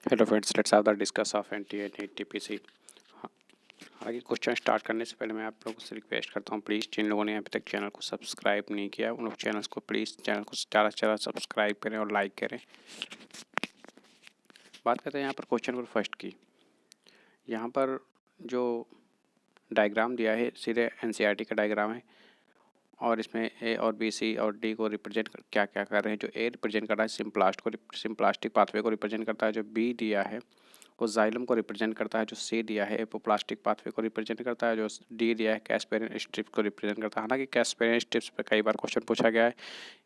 Hello friends, let's have the discuss of NTA and TPC. हालांकि question start करने से पहले मैं आप लोगों से रिक्वेस्ट करता हूँ, प्लीज़ जिन लोगों ने अभी तक चैनल को सब्सक्राइब नहीं किया उन लोग चैनल को प्लीज़ चैनल को ज़्यादा से ज़्यादा सब्सक्राइब करें और लाइक करें। बात करते हैं यहाँ पर क्वेश्चन नंबर फर्स्ट की। यहाँ पर जो डायग्राम दिया है सीधे एनसीईआरटी का डायग्राम है और इसमें ए और बी सी और डी को रिप्रेजेंट क्या क्या कर रहे हैं। जो ए रिप्रेजेंट कर रहा है सिम्प्लास्टिक पाथवे को रिप्रेजेंट करता है। जो बी दिया है वो जाइलम को रिप्रेजेंट करता है। जो सी दिया है एपोप्लास्टिक पाथवे को रिप्रेजेंट करता है। जो डी दिया है कैस्पेरियन स्ट्रिप्स को रिप्रेजेंट करता है। हालांकि कैस्पेरियन स्ट्रिप्स पे कई बार क्वेश्चन पूछा गया है।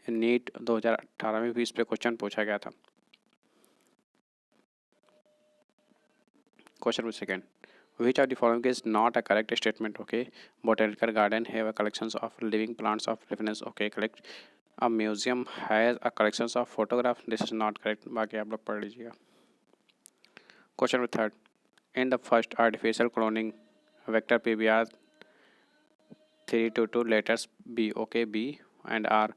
नीट 2018 में भी इस पे क्वेश्चन पूछा गया था। Question number second, which of the following is not a correct statement? Okay, botanical garden have a collections of living plants of reference. Okay, correct. A museum has a collections of photograph. This is not correct. बाकी आप लोग पढ़ लीजिएगा। Question number third, in the first artificial cloning vector PBR 322 letters B, okay, B and R,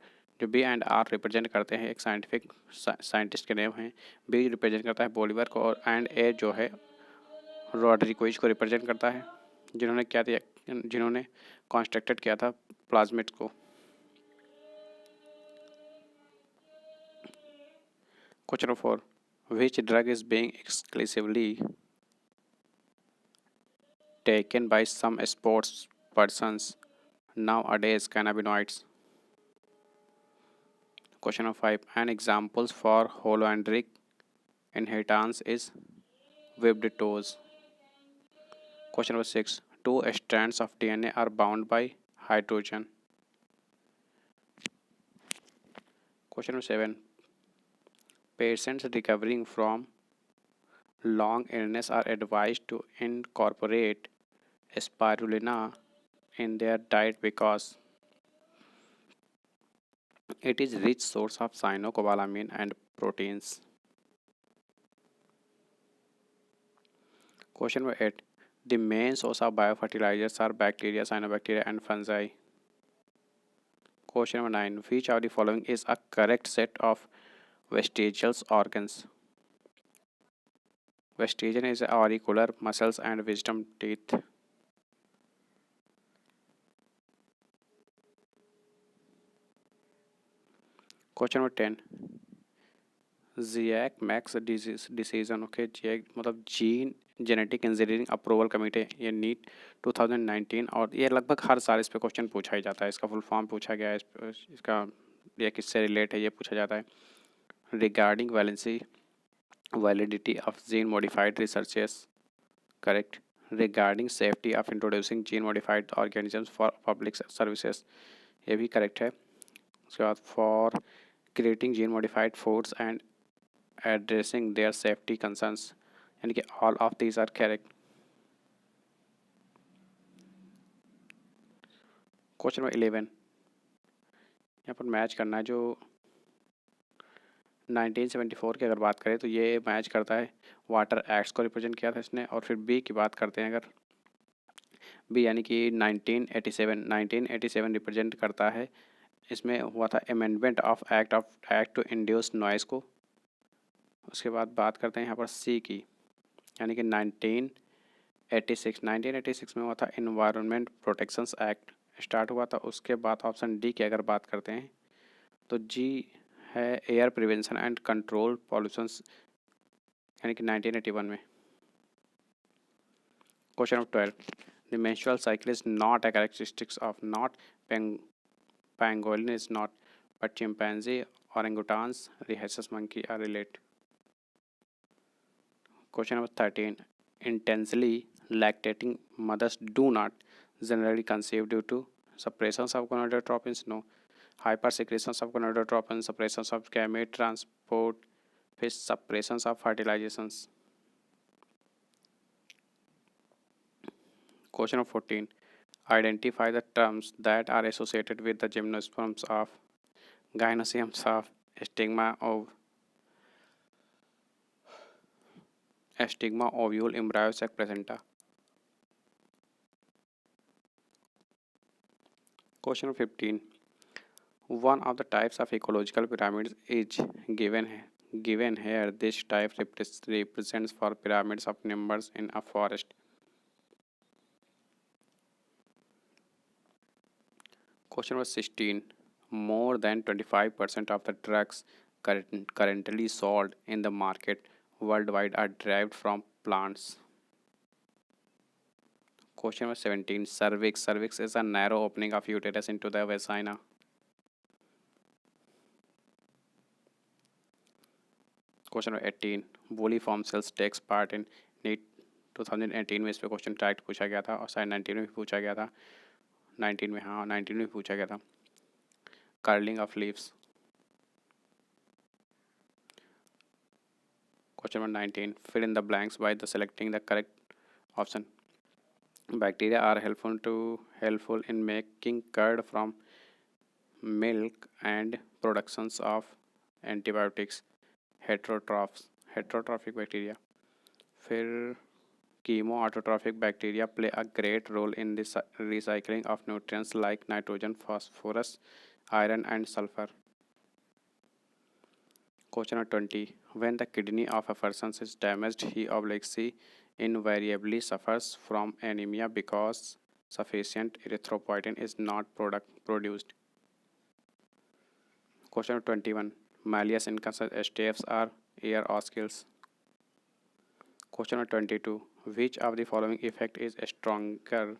जो B and R represent करते हैं एक scientist के नेम हैं। B रिप्रेजेंट करता है बोलीवर को और एंड ए जो है रॉड्रिगोइज को रिप्रेजेंट करता है, जिन्होंने कॉन्स्ट्रक्टेड किया था प्लाज्मिड को। Question number four, which drug is being exclusively taken by some sports persons nowadays cannabinoids? Question number five, an examples for holoandric inheritance is webbed toes. Question number six, two strands of DNA are bound by hydrogen. Question number seven, patients recovering from long illness are advised to incorporate spirulina in their diet because it is rich source of cyanocobalamin and proteins. Question number 8, the main source of biofertilizers are bacteria, cyanobacteria and fungi. Question number 9, which of the following is a correct set of vestigial organs? Vestigial is auricular muscles and wisdom teeth. Question number 10, GEAC max decision, okay, GEAC मतलब gene genetic engineering approval committee, ये NEET 2019 और ये लगभग हर साल इस पे question पूछा ही जाता है। इसका फुल फॉर्म पूछा गया है, इसका ये किससे रिलेट है ये पूछा जाता है। Regarding validity of gene modified researches, correct. Regarding safety of introducing gene modified organisms for public services, ये भी करेक्ट है। उसके बाद for creating gene modified foods and addressing their safety concerns, यानी कि all of these are correct. Question number 11, यहाँ पर match करना है। जो 1974 की अगर बात करें तो ये मैच करता है वाटर एक्ट्स को रिप्रेजेंट किया था इसने। और फिर बी की बात करते हैं अगर, बी यानी कि 1987 रिप्रेजेंट करता है, इसमें हुआ था amendment of act to induce noise को। उसके बाद बात करते हैं यहाँ पर सी की, यानी कि 1986 में हुआ था इन्वायरमेंट प्रोटेक्शंस एक्ट स्टार्ट हुआ था। उसके बाद ऑप्शन डी की अगर बात करते हैं तो जी है air prevention and control pollutions, यानी कि 1981 में। Question number 12, the menstrual cycle is not a characteristics of not pangolin is not, but chimpanzee, orangutans, rhesus monkey are related. Question number 13, intensely lactating mothers do not generally conceive due to suppressions of gonadotropins, no. Hypersecretions of gonadotropins, suppressions of gamete transport, fish suppressions of fertilizations. Question number 14, identify the terms that are associated with the gymnosperms of gynoeciums of stigma ovule embryo sac placenta. Question number 15, one of the types of ecological pyramids is given given here. This type represents for pyramids of numbers in a forest. Question number 16. More than 25% of the drugs currently sold in the market worldwide are derived from plants. Question number 17. Cervix. Cervix is a narrow opening of uterus into the vagina. Question number 18. Wholly form cells takes part in NEET 2018 में इस पर question type पूछा गया था और शायद 19 में भी पूछा गया था. 19 में, हाँ 19 में भी पूछा गया था. Curling of leaves. Question number 19. Fill in the blanks by the selecting the correct option. Bacteria are helpful in making curd from milk and productions of antibiotics. Heterotrophic bacteria. फिर chemoautotrophic bacteria play a great role in the recycling of nutrients like nitrogen, phosphorus, iron and sulfur. Question number 20. When the kidney of a person is damaged, he or she invariably suffers from anemia because sufficient erythropoietin is not produced. Question number 21. Malleus inconstant stapes are air oscilles. Question number 22. Which of the following effect is stronger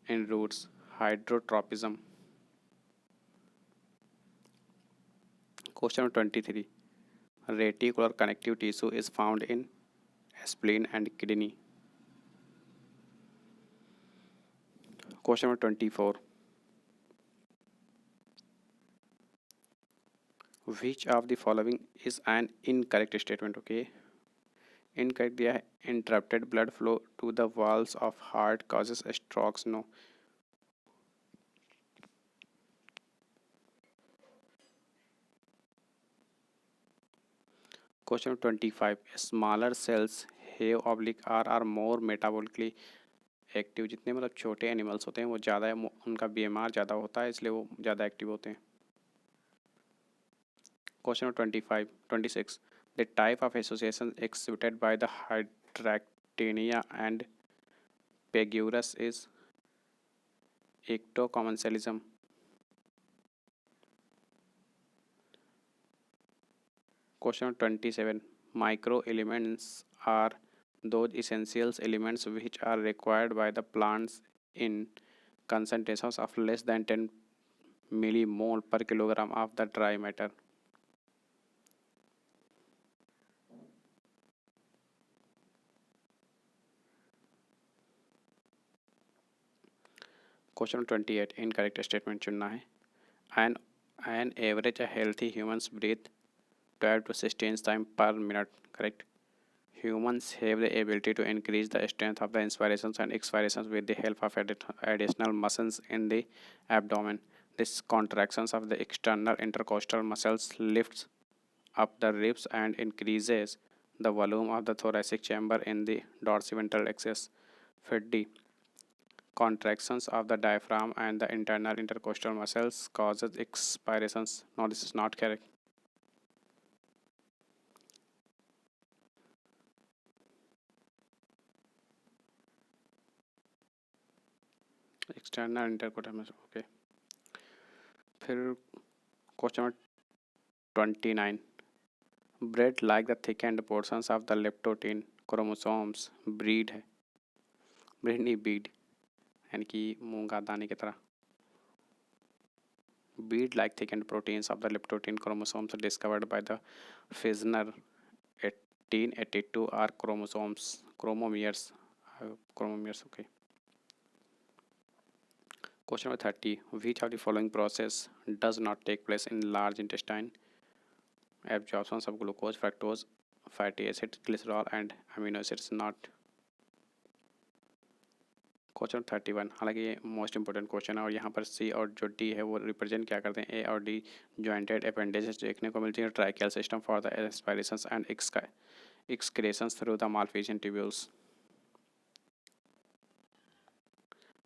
in roots? Hydrotropism. Question number 23. Reticular connective tissue is found in spleen and kidney. Question number 24. Which of the following is an incorrect statement? Okay. Incorrect दिया है. Interrupted blood flow to the walls of heart causes strokes. No. Question number 25. Smaller cells have oblique are more metabolically active. जितने मतलब छोटे animals होते हैं वो ज़्यादा उनका BMR ज़्यादा होता है, इसलिए वो ज़्यादा एक्टिव होते हैं. Question number 26. The type of association exhibited by the Hydractenia and Pagurus is ectocommensalism. Question number 27. Microelements are those essential elements which are required by the plants in concentrations of less than 10 millimole per kilogram of the dry matter. Question number 28. Incorrect statement चुनना है. An average a healthy humans breathe 12 to 16 times per minute. Correct. Humans have the ability to increase the strength of the inspirations and expirations with the help of additional muscles in the abdomen. This contractions of the external intercostal muscles lifts up the ribs and increases the volume of the thoracic chamber in the dorsiventral axis. 50. Contractions of the diaphragm and the internal intercostal muscles causes expirations. No, this is not correct. External intercostal muscle. Okay. फिर question number 29. Bread like the thickened portions of the leptotin chromosomes breed है. Bread नहीं बीड, यानी कि मूंगा दाने की तरह. Bead like thickened proteins of the leptotin chromosomes discovered by the Fisner 1882 are chromomeres. Okay. Question number 30. Which of the following process does not take place in large intestine? Absorption of glucose, fructose, fatty acid, glycerol and amino acids not. Question 31. हालांकि ये most important question है और यहाँ पर सी और जो D है वो रिप्रेजेंट क्या करते हैं? ए और डी जॉइंटेड अपेंडेजेस देखने को मिलती है. Tracheal system for the aspirations and excretions through the Malpighian tubules.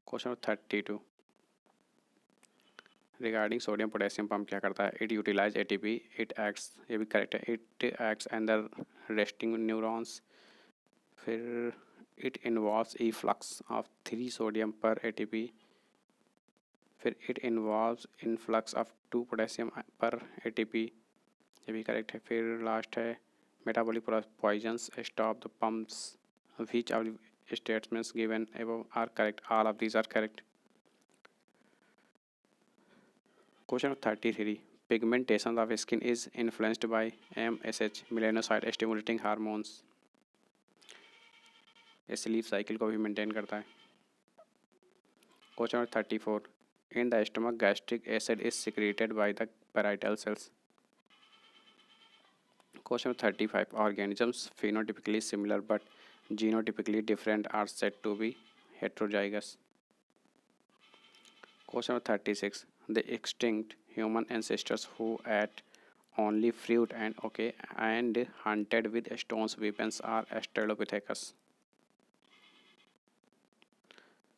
Question 32. Regarding sodium potassium pump क्या करता है, it utilize ATP, it acts, ये भी करेक्ट है, it acts and the resting neurons, फिर it involves efflux of 3 sodium per ATP, फिर it involves influx of 2 potassium per ATP, ये भी करेक्ट है। फिर लास्ट है metabolic poisons stop the pumps, which of the statements given above are correct, all of these are correct. Question 33, pigmentation of skin is influenced by MSH, melanocyte stimulating hormones, ये sleep cycle को भी maintain करता है। Question 34, in the stomach gastric acid is secreted by the parietal cells. Question 35, organisms phenotypically similar but genotypically different are said to be heterozygous. Question 36, the extinct human ancestors who ate only fruit and hunted with stones weapons are Australopithecus.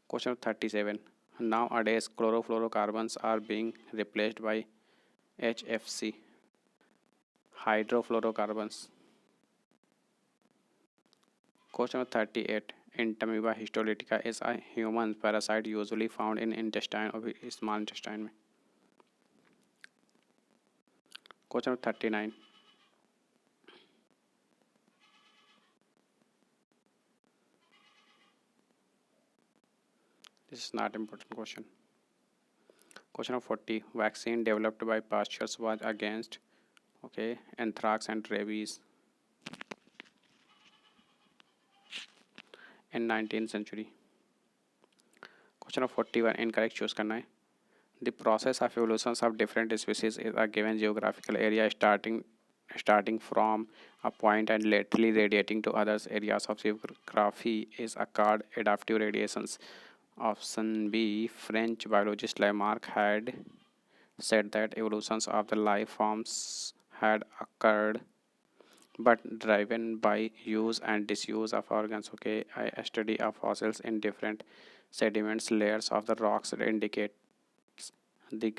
Question 37, nowadays chlorofluorocarbons are being replaced by HFC, hydrofluorocarbons. Question 38, Entamoeba histolytica is a human parasite usually found in intestine or small intestine में. Question 39, this is not important question. Question 40, vaccine developed by Pasteur was against anthrax and rabies in 19th century. Question 41, incorrect choose करना है. The process of evolution of different species is a given geographical area starting from a point and laterally radiating to other areas of geography is called adaptive radiations. Option B, French biologist Lamarck had said that evolutions of the life forms had occurred but driven by use and disuse of organs. A study of fossils in different sediments layers of the rocks indicates the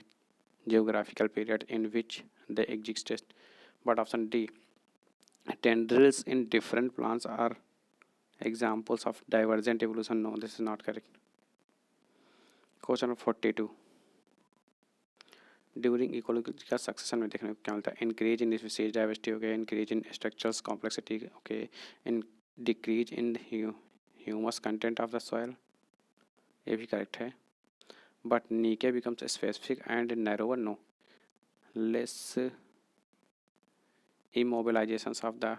geographical period in which they existed. But option D, tendrils in different plants are examples of divergent evolution. No, this is not correct. Question 42, during ecological succession में देखने को क्या मिलता है, increase in species diversity, increase in structures complexity, in decrease in humus content of the soil, ये भी correct है. But niche becomes specific and narrower, no, less immobilizations of the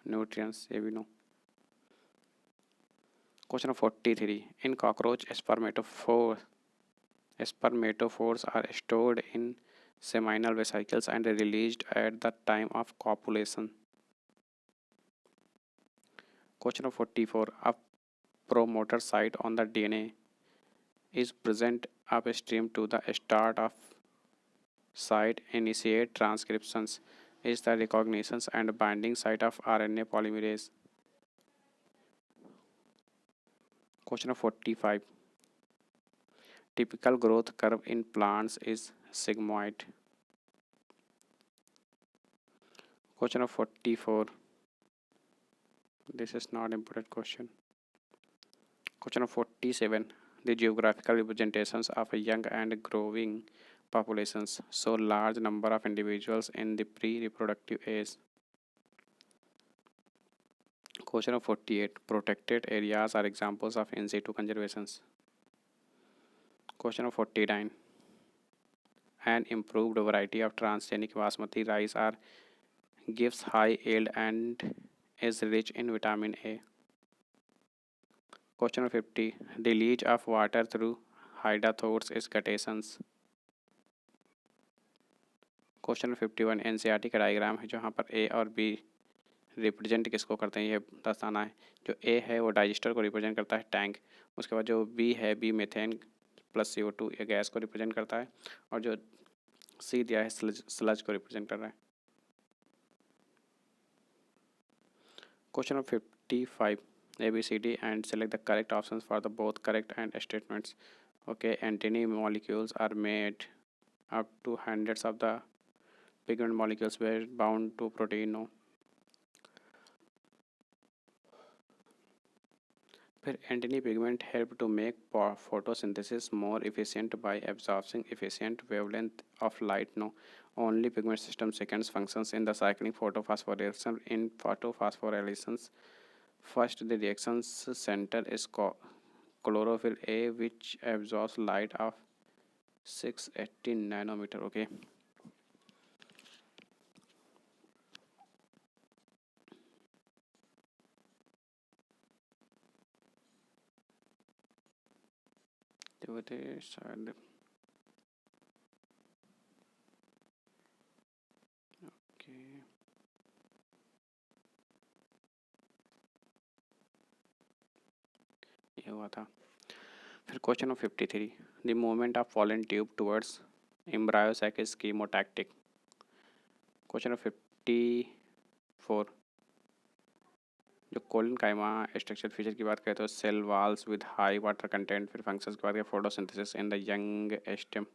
nutrients, ये भी no. Question 43, in cockroach spermatophores are stored in seminal vesicles and released at the time of copulation. Question 44, a promoter site on the DNA is present upstream to the start of site initiate transcriptions is the recognition and binding site of RNA polymerase. Question 45, typical growth curve in plants is sigmoid. Question 44, this is not important question. Question 47, the geographical representations of young and growing populations show large number of individuals in the pre-reproductive age. Question 48, protected areas are examples of in situ conservations. Question 49, an improved variety of transgenic basmati rice gives high yield and is rich in vitamin A. Question 50, the leach of water through hydrothores is gutations. Question 51, NCERT का diagram है जहाँ पर ए और B represent किसको करते हैं, ये दर्शाना है. जो ए है वो डाइजेस्टर को रिप्रेजेंट करता है, टैंक. उसके बाद जो बी है, बी मीथेन प्लस CO2 ये गैस को रिप्रेजेंट करता है, और जो सी दिया है स्लज को रिप्रेजेंट कर रहा है. Question 55, ABCD and select the correct options for the both correct and statements. Antony molecules are made up to hundreds of the pigment molecules were bound to protein, no? फिर antennae pigment help to make photosynthesis more efficient by absorbing efficient wavelength of light, no? Only pigment system seconds functions in the cycling photophosphorylation. In photophosphorylations, first the reaction's center is chlorophyll A, which absorbs light of 680 nanometer, okay? तो शायद okay ये हुआ था। फिर question number 53, the movement of pollen tube towards embryo sac is chemotactic. Question number 54, जो Colin काइमा structure feature की बात करें तो cell walls with high water content, फिर फंक्शंस की बात करें photosynthesis in the young stem,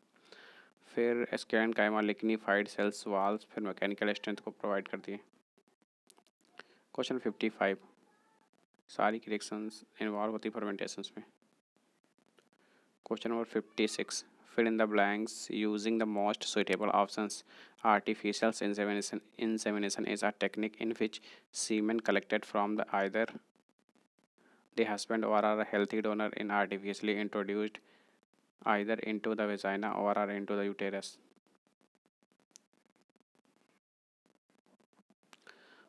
फिर sclerenchyma lignified cells walls, फिर मैकेनिकल स्ट्रेंथ को प्रोवाइड करती है। क्वेश्चन 55, सारी रिएक्शंस इन्वॉल्व होती फर्मेंटेशंस में। Question number 56, fill in the blanks using the most suitable options. Artificial insemination is a technique in which semen collected from either the husband or a healthy donor is artificially introduced either into the vagina or into the uterus.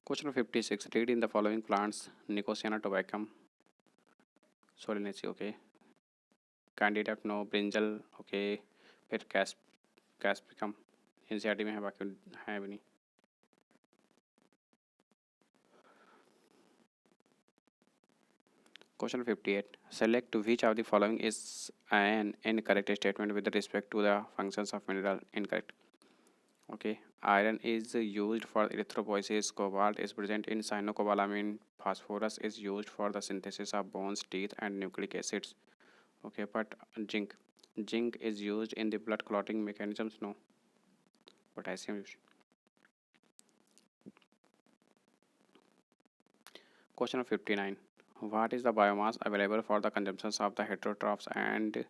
Question 56, read in the following plants: Nicotiana tabacum, Solanaceae, okay. Candida no, brinjal, okay. फिर कैस्पिकम NCERT में है, बाकी है भी नहीं। Question 58, select which of the following is an incorrect statement with respect to the functions of mineral. Incorrect, okay. Iron is used for erythropoiesis, cobalt is present in cyanocobalamin, phosphorus is used for the synthesis of bones, teeth and nucleic acids, okay. But zinc is used in the blood clotting mechanisms, no. Potassium used. Question 59, what is the biomass available for the consumptions of the heterotrophs and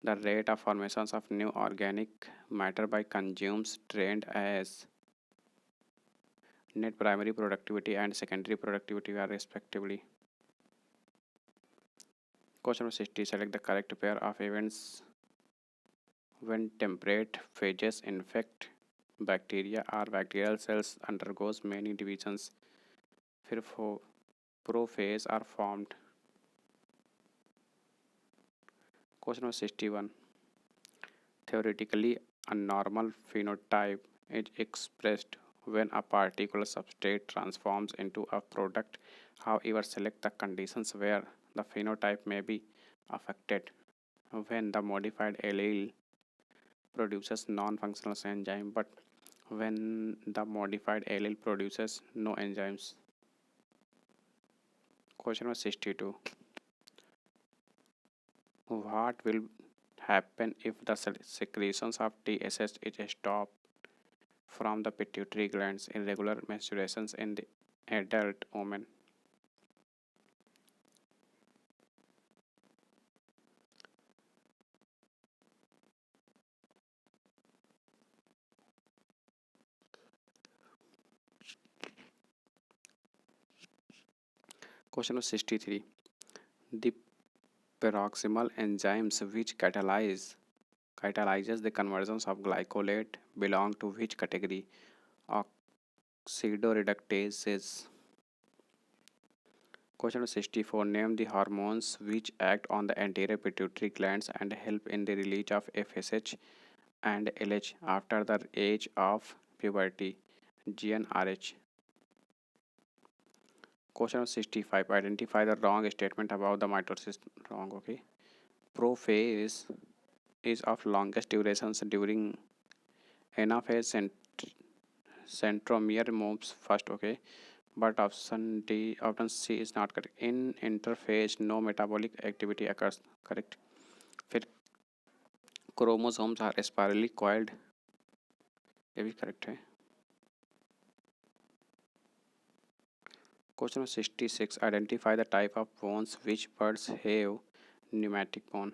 the rate of formations of new organic matter by consumes trained as net primary productivity and secondary productivity are respectively. Question 60, select the correct pair of events when temperate phages infect bacteria or bacterial cells undergoes many divisions, फिर prophase are formed. Question 61, theoretically a normal phenotype is expressed when a particular substrate transforms into a product. However, select the conditions where the phenotype may be affected: when the modified allele produces non-functional enzyme, but when the modified allele produces no enzymes. Question number 62, what will happen if the secretions of TSH is stopped from the pituitary glands in regular menstruations in the adult woman? Question 63, the peroximal enzymes which catalyzes the conversions of glycolate belong to which category? Oxidoreductases. Question 64, name the hormones which act on the anterior pituitary glands and help in the release of FSH and LH after the age of puberty. GnRH. Question 65, identify the wrong statement about the mitosis. Wrong, okay. Prophase is of longest durations during anaphase, centromere moves first, okay. But option C is not correct. In interphase, no metabolic activity occurs, correct. फिर chromosomes are spirally coiled, ये भी correct है। Question 66, identify the type of bones which birds have pneumatic bone.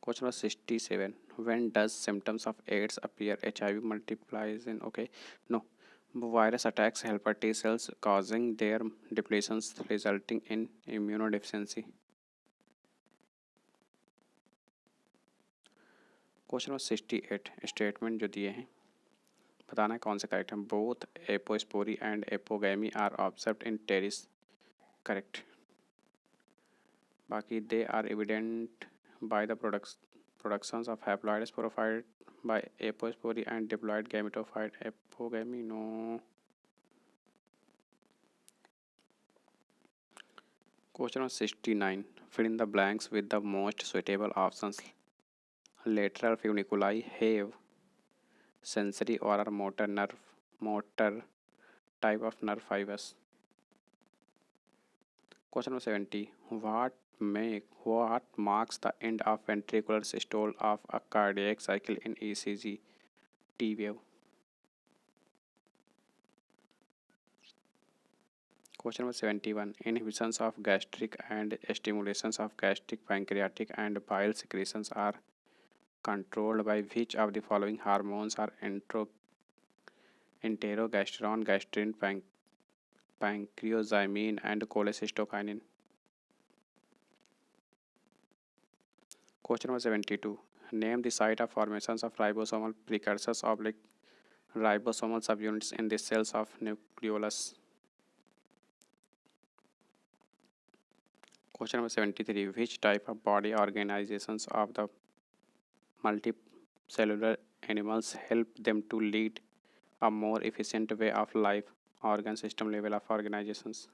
Question 67, when does symptoms of AIDS appear? HIV multiplies in, okay, no. Virus attacks helper T cells, causing their depletions, resulting in immunodeficiency. Question 68, statement जो दिए हैं बताना है कौन से correct हैं। Both apospory and apogamy are observed in Pteris, correct. बाकी they are evident by the productions of haploid sporophyte by apospory and diploid gametophyte apogamy, no. Question 69, fill in the blanks with the most suitable options. Lateral funiculi have sensory or motor type of nerve fibers. Question 70, what marks the end of ventricular systole of a cardiac cycle in ECG T wave? Question number 71, inhibitions of gastric and stimulations of gastric, pancreatic and bile secretions are controlled by which of the following hormones are enterogastrone, gastrin, pancreozymin and cholecystokinin? Question number 72, name the site of formations of ribosomal precursors oblique ribosomal subunits in the cells of nucleolus. Question number 73, which type of body organizations of the multicellular animals help them to lead a more efficient way of life? Organ system level of organizations.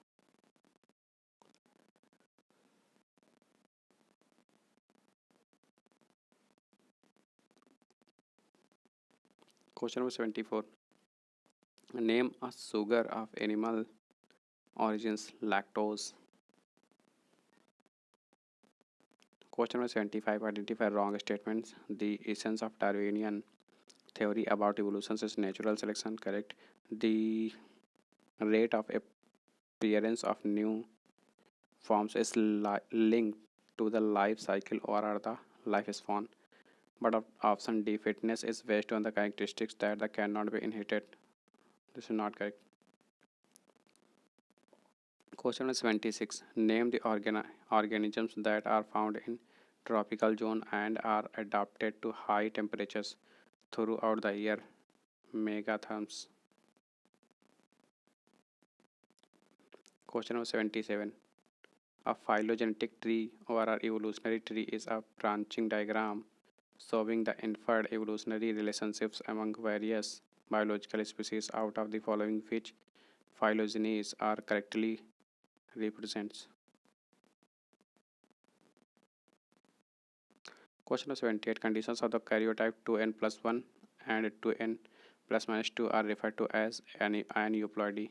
Question number 74, name a sugar of animal origins, lactose. Question number 75, identify wrong statements. The essence of Darwinian theory about evolution is natural selection, correct. The rate of appearance of new forms is linked to the life cycle or the lifespan. But option D, fitness is based on the characteristics that cannot be inherited. This is not correct. Question 76, name the organisms that are found in tropical zone and are adapted to high temperatures throughout the year. Megatherms. Question 77, a phylogenetic tree or an evolutionary tree is a branching diagram showing the inferred evolutionary relationships among various biological species out of the following which phylogenies are correctly represents. Question 78, conditions of the karyotype 2n plus 1 and 2n plus minus 2 are referred to as aneuploidy.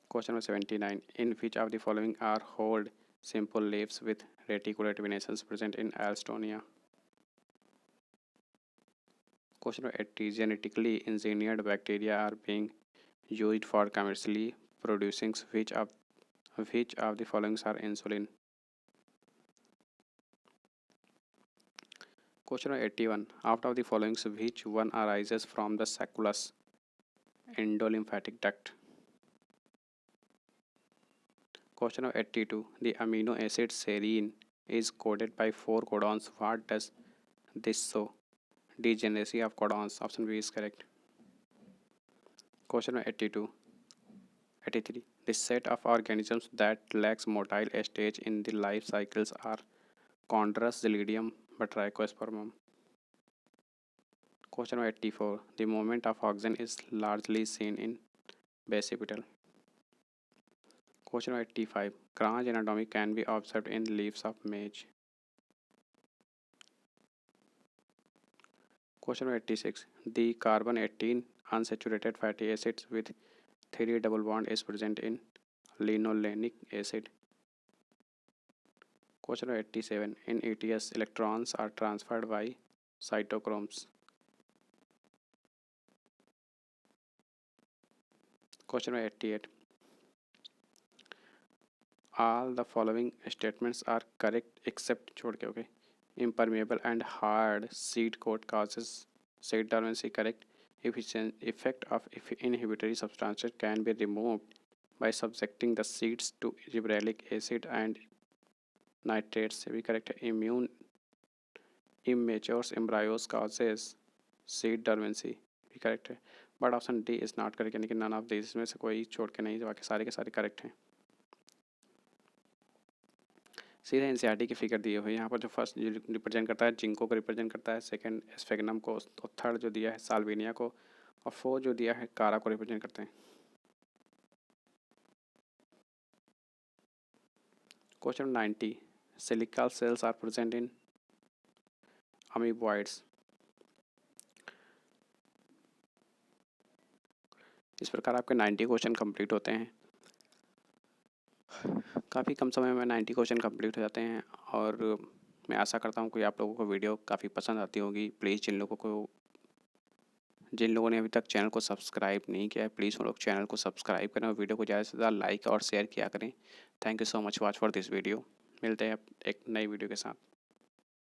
Question 79, in which of the following are whole simple leaves with reticulate venations present in Alstonia? Question 80, genetically engineered bacteria are being used for commercially producing which of the following are insulin? Question 81, out of the following which one arises from the sacculus endolymphatic duct? Question 82, the amino acid serine is coded by 4 codons. What does this show? Degeneracy of codons. Option B is correct. Question 82, 83, the set of organisms that lacks motile stage in the life cycles are Chondrus, Xylidium, Batrachospermum. Question 84, the movement of oxygen is largely seen in basipetal. Question 85, Cranch anatomy can be observed in leaves of maize. Question 86, the carbon 18 unsaturated fatty acids with 3 double bond is present in linolenic acid. Question number 87 in ETS electrons are transferred by cytochromes. Question number 88 all the following statements are correct except छोड़ के okay impermeable and hard seed coat causes seed dormancy correct efficient effect of inhibitory substances can be removed by subjecting the seeds to gibberellic acid and nitrates भी correct है immune immature embryos causes seed dormancy भी correct है but option D is not correct यानी कि none of these में से कोई छोड़ के नहीं बाकी सारे के सारे correct हैं। सीधे एनसीईआरटी की फिगर दी हुई है यहाँ पर जो फर्स्ट रिप्रेजेंट करता है जिंको को रिप्रेजेंट करता है, सेकंड स्फेगनम को, और थर्ड जो दिया है साल्विनिया को, और फोर्थ जो दिया है कारा को रिप्रेजेंट करते हैं। Question 90 ciliated cells are present in amoeboids. इस प्रकार आपके 90 क्वेश्चन कंप्लीट होते हैं। काफ़ी कम समय में 90 क्वेश्चन कंप्लीट हो जाते हैं और मैं आशा करता हूँ कि आप लोगों को वीडियो काफ़ी पसंद आती होगी। प्लीज़ जिन लोगों ने अभी तक चैनल को सब्सक्राइब नहीं किया है प्लीज़ वो लोग चैनल को सब्सक्राइब करें और वीडियो को ज़्यादा से ज़्यादा लाइक और शेयर किया करें। Thank you so much watch for this video. मिलते हैं एक नई वीडियो के साथ।